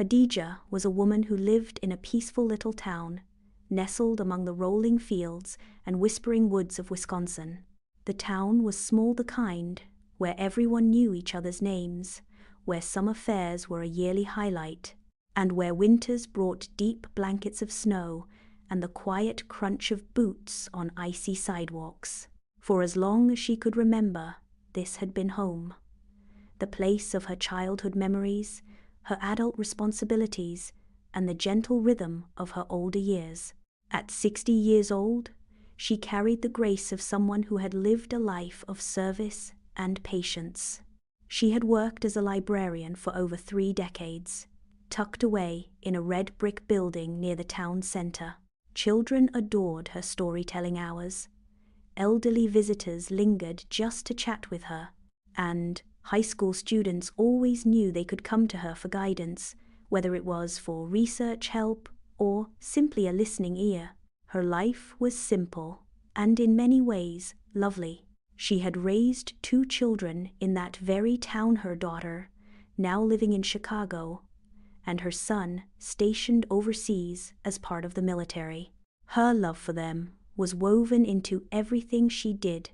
Khadija was a woman who lived in a peaceful little town, nestled among the rolling fields and whispering woods of Wisconsin. The town was small, the kind where everyone knew each other's names, where summer fairs were a yearly highlight, and where winters brought deep blankets of snow and the quiet crunch of boots on icy sidewalks. For as long as she could remember, this had been home. The place of her childhood memories, her adult responsibilities, and the gentle rhythm of her older years. At 60 years old, she carried the grace of someone who had lived a life of service and patience. She had worked as a librarian for over 3 decades, tucked away in a red brick building near the town center. Children adored her storytelling hours. Elderly visitors lingered just to chat with her, and high school students always knew they could come to her for guidance, whether it was for research help or simply a listening ear. Her life was simple and in many ways lovely. She had raised 2 children in that very town, her daughter, now living in Chicago, and her son stationed overseas as part of the military. Her love for them was woven into everything she did.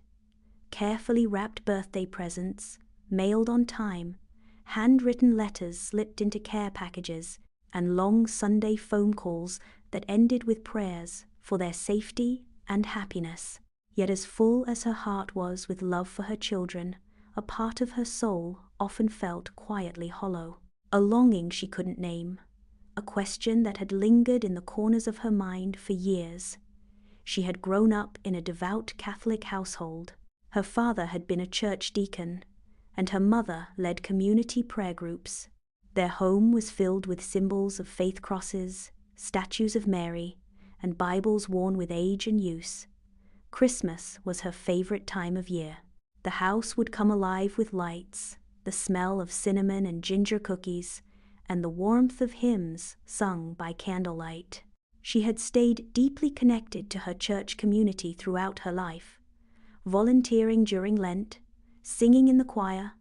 Carefully wrapped birthday presents, mailed on time, handwritten letters slipped into care packages, and long Sunday phone calls that ended with prayers for their safety and happiness. Yet as full as her heart was with love for her children, a part of her soul often felt quietly hollow. A longing she couldn't name, a question that had lingered in the corners of her mind for years. She had grown up in a devout Catholic household. Her father had been a church deacon, and her mother led community prayer groups. Their home was filled with symbols of faith crosses, statues of Mary, and Bibles worn with age and use. Christmas was her favorite time of year. The house would come alive with lights, the smell of cinnamon and ginger cookies, and the warmth of hymns sung by candlelight. She had stayed deeply connected to her church community throughout her life, volunteering during Lent, singing in the choir,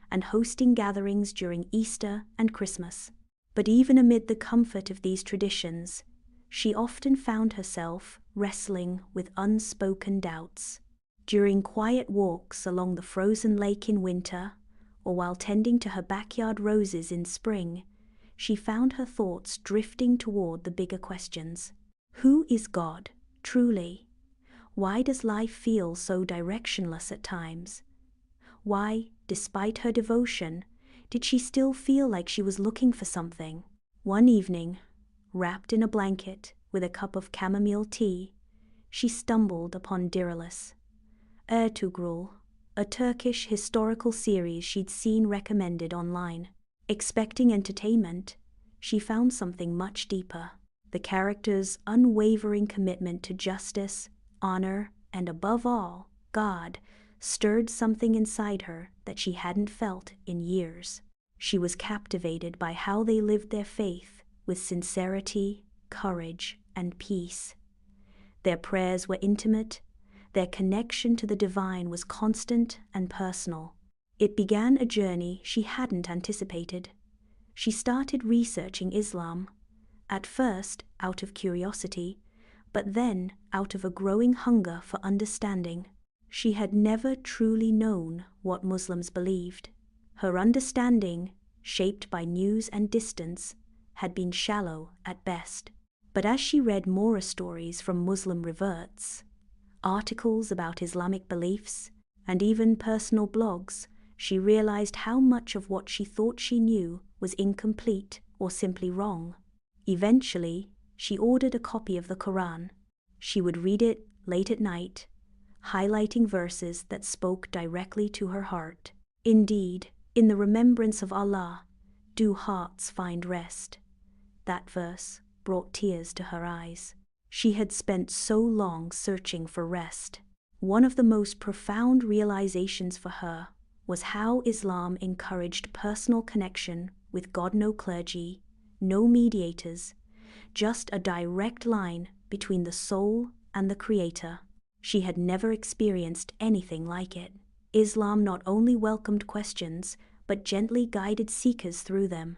and hosting gatherings during Easter and Christmas. But even amid the comfort of these traditions, she often found herself wrestling with unspoken doubts. During quiet walks along the frozen lake in winter, or while tending to her backyard roses in spring, she found her thoughts drifting toward the bigger questions. Who is God, truly? Why does life feel so directionless at times? Why, despite her devotion, did she still feel like she was looking for something? One evening, wrapped in a blanket with a cup of chamomile tea, she stumbled upon Ertugrul, a Turkish historical series she'd seen recommended online. Expecting entertainment, she found something much deeper. The characters' unwavering commitment to justice, honor, and above all, God, stirred something inside her that she hadn't felt in years. She was captivated by how they lived their faith with sincerity, courage, and peace. Their prayers were intimate, their connection to the divine was constant and personal. It began a journey she hadn't anticipated. She started researching Islam, at first out of curiosity, but then out of a growing hunger for understanding. She had never truly known what Muslims believed. Her understanding, shaped by news and distance, had been shallow at best. But as she read more stories from Muslim reverts, articles about Islamic beliefs, and even personal blogs, she realized how much of what she thought she knew was incomplete or simply wrong. Eventually, she ordered a copy of the Quran. She would read it late at night, highlighting verses that spoke directly to her heart. Indeed, in the remembrance of Allah, do hearts find rest. That verse brought tears to her eyes. She had spent so long searching for rest. One of the most profound realizations for her was how Islam encouraged personal connection with God. No clergy, no mediators, just a direct line between the soul and the Creator. She had never experienced anything like it. Islam not only welcomed questions, but gently guided seekers through them.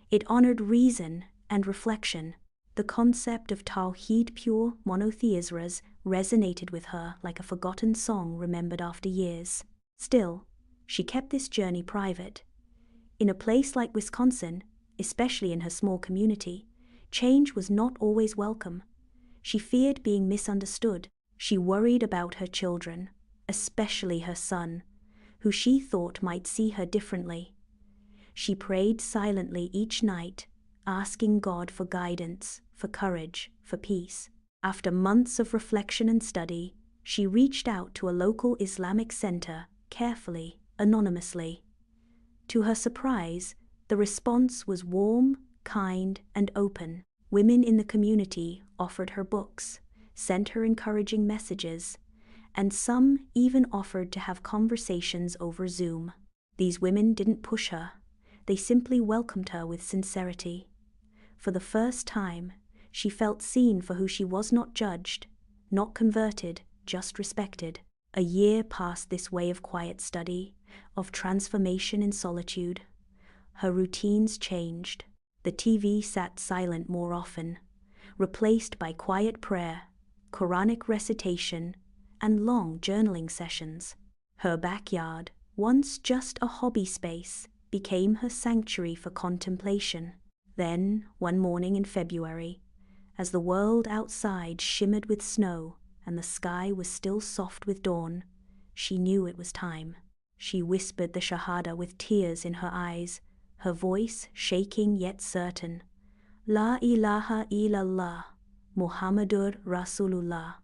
It honored reason and reflection. The concept of Tawhid, pure monotheism, resonated with her like a forgotten song remembered after years. Still, she kept this journey private. In a place like Wisconsin, especially in her small community, change was not always welcome. She feared being misunderstood. She worried about her children, especially her son, who she thought might see her differently. She prayed silently each night, asking God for guidance, for courage, for peace. After months of reflection and study, she reached out to a local Islamic center, carefully, anonymously. To her surprise, the response was warm, kind, and open. Women in the community offered her books, sent her encouraging messages, and some even offered to have conversations over Zoom. These women didn't push her. They simply welcomed her with sincerity. For the first time, she felt seen for who she was, not judged, not converted, just respected. A year passed this way of quiet study, of transformation in solitude. Her routines changed. The TV sat silent more often, replaced by quiet prayer, Quranic recitation, and long journaling sessions. Her backyard, once just a hobby space, became her sanctuary for contemplation. Then, one morning in February, as the world outside shimmered with snow and the sky was still soft with dawn, she knew it was time. She whispered the Shahada with tears in her eyes, her voice shaking yet certain. La ilaha illallah, Muhammadur Rasulullah.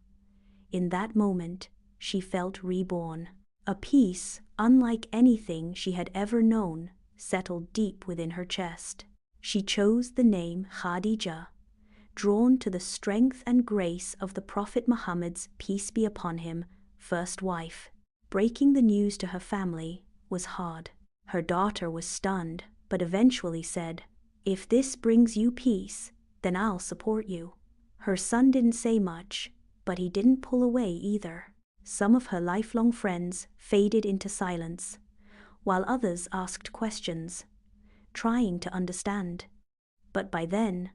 In that moment, she felt reborn. A peace, unlike anything she had ever known, settled deep within her chest. She chose the name Khadija, drawn to the strength and grace of the Prophet Muhammad's, peace be upon him, first wife. Breaking the news to her family was hard. Her daughter was stunned, but eventually said, "If this brings you peace, then I'll support you." Her son didn't say much, but he didn't pull away either. Some of her lifelong friends faded into silence, while others asked questions, trying to understand. But by then,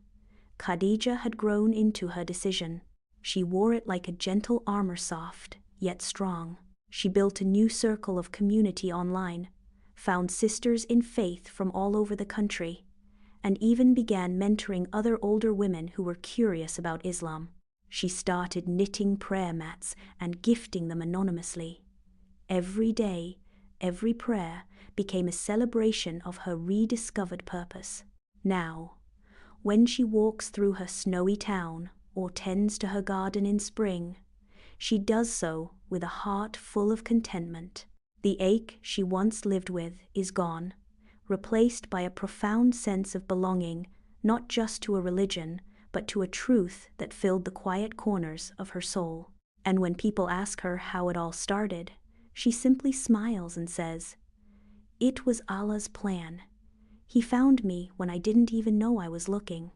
Khadija had grown into her decision. She wore it like a gentle armor, soft, yet strong. She built a new circle of community online, found sisters in faith from all over the country, and even began mentoring other older women who were curious about Islam. She started knitting prayer mats and gifting them anonymously. Every day, every prayer became a celebration of her rediscovered purpose. Now, when she walks through her snowy town or tends to her garden in spring, she does so with a heart full of contentment. The ache she once lived with is gone, replaced by a profound sense of belonging, not just to a religion, but to a truth that filled the quiet corners of her soul. And when people ask her how it all started, she simply smiles and says, "It was Allah's plan. He found me when I didn't even know I was looking."